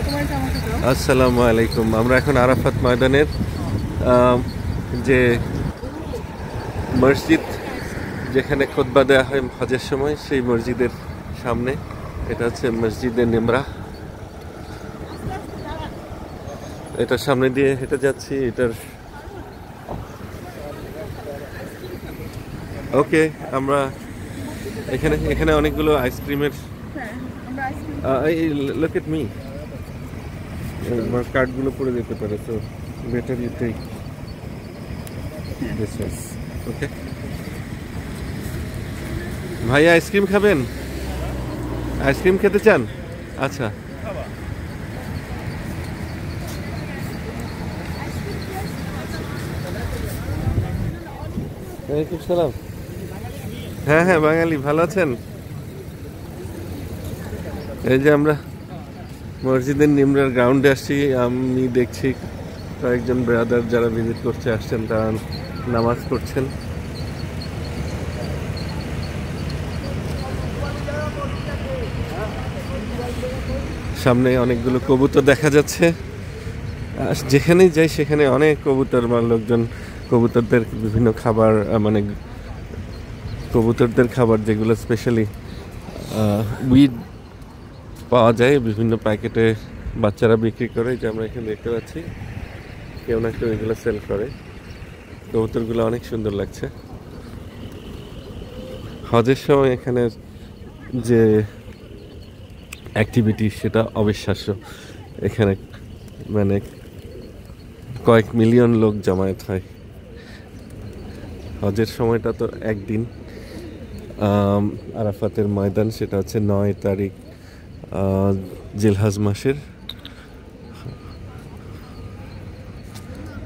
আসসালামু আলাইকুম। আমরা এখন আরাফাত ময়দানের যে মসজিদ যেখানে খুতবা দেওয়া হয় হজের সময়, সেই মসজিদের সামনে। এটা হচ্ছে মসজিদে নিমরা। এটার সামনে দিয়ে হেঁটে যাচ্ছি। ওকে, আমরা এখানে অনেকগুলো আইসক্রিমের লুক এট মি, আমার কার্ডগুলো পড়ে যেতে পারে, তো better you take this one. Okay ভাইয়া, আইসক্রিম খাবেন? আইসক্রিম খেতে চান? আচ্ছা, ওয়ালাইকুম সালাম। হ্যাঁ হ্যাঁ, বাঙালি। ভালো আছেন? এই যে আমরা মসজিদের নিমরার গ্রাউন্ডে আসছি। আমি দেখছি কয়েকজন ব্রাদার যারা ভিজিট করতে আসছেন তারা নামাজ পড়ছেন। সামনে অনেকগুলো কবুতর দেখা যাচ্ছে। যেখানেই যাই সেখানে অনেক কবুতর বা লোকজন কবুতরদের বিভিন্ন খাবার, মানে কবুতরদের খাবার যেগুলো স্পেশালি উইড পাওয়া যায় বিভিন্ন প্যাকেটে বাচ্চারা বিক্রি করে, যে আমরা এখানে দেখতে পাচ্ছি কেউ না কেউ এগুলো সেল করে। কবুতরগুলো অনেক সুন্দর লাগছে। হজের সময় এখানে যে অ্যাক্টিভিটি সেটা অবিশ্বাস্য। এখানে মানে কয়েক মিলিয়ন লোক জমায়েত হয়। হজের সময়টা তো একদিন। আরাফাতের ময়দান সেটা হচ্ছে 9 তারিখ জিলহজ মাসের।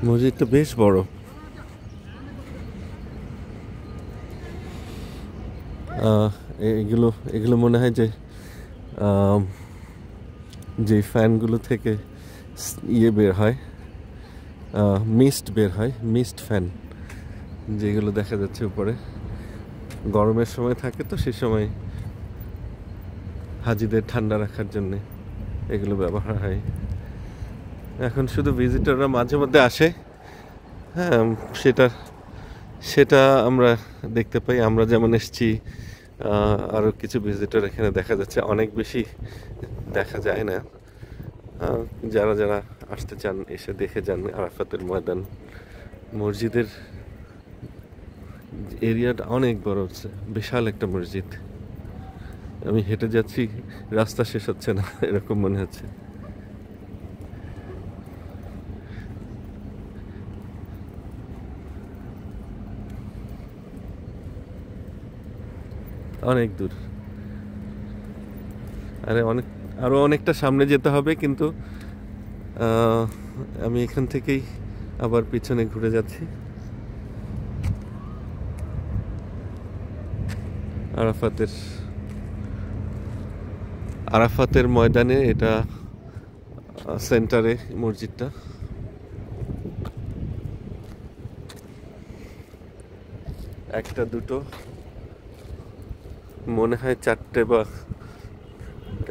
মসজিদটা বেশ বড়। এগুলো মনে হয় যে ফ্যানগুলো থেকে ইয়ে বের হয়, মিস্ট বের হয়, মিস্ট ফ্যান যেগুলো দেখা যাচ্ছে উপরে। গরমের সময় থাকে তো, সে সময় হাজিদের ঠান্ডা রাখার জন্য এগুলো ব্যবহার হয়। এখন শুধু ভিজিটররা মাঝে মধ্যে আসে, হ্যাঁ, সেটা আমরা দেখতে পাই। আমরা যেমন এসেছি, আরও কিছু ভিজিটর এখানে দেখা যাচ্ছে। অনেক বেশি দেখা যায় না। যারা যারা আসতে চান এসে দেখে যান আরাফাতের ময়দান। মসজিদের এরিয়াটা অনেক বড়, হচ্ছে বিশাল একটা মসজিদ। আমি হেঁটে যাচ্ছি, রাস্তা শেষ হচ্ছে না এরকম মনে হচ্ছে। অনেক দূর, আরো অনেকটা সামনে যেতে হবে, কিন্তু আমি এখান থেকেই আবার পিছনে ঘুরে যাচ্ছি। আরাফাতের ময়দানে, এটা সেন্টারে মসজিদটা। একটা দুটো মনে হয় 4টে বা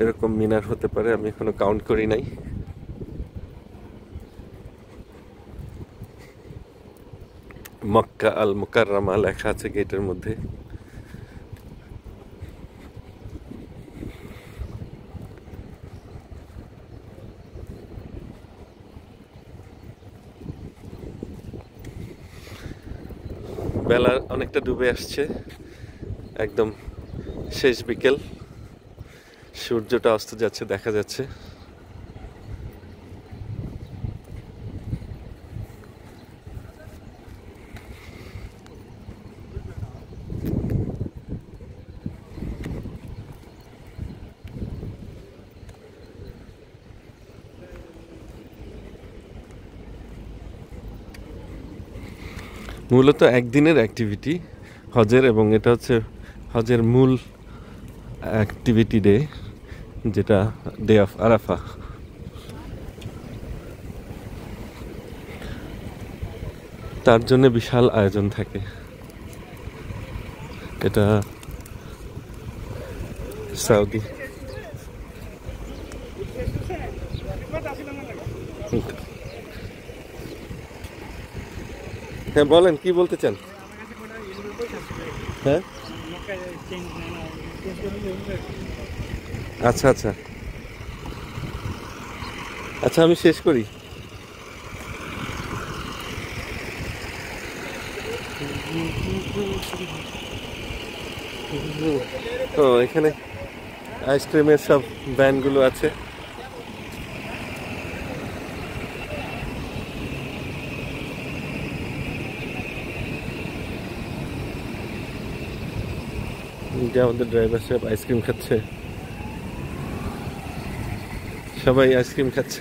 এরকম মিনার হতে পারে, আমি এখনো কাউন্ট করি নাই। মক্কা আল মুকাররমা লেখা আছে গেটের মধ্যে। বেলা অনেকটা ডুবে আসছে, একদম শেষ বিকেল। সূর্যটা অস্ত যাচ্ছে, দেখা যাচ্ছে। মূলত একদিনের অ্যাক্টিভিটি হজের, এবং এটা হচ্ছে হজের মূল অ্যাক্টিভিটি ডে, যেটা ডে অফ আরাফা। তার জন্য বিশাল আয়োজন থাকে। এটা সৌদি হ্যাঁ বলেন, কি বলতে চান? হ্যাঁ আচ্ছা আচ্ছা আচ্ছা, আমি শেষ করি। তো এখানে আইসক্রিমের সব ভ্যানগুলো আছে। যে আমাদের ড্রাইভার সাহেব আইসক্রিম খাচ্ছে, সবাই আইসক্রিম খাচ্ছে।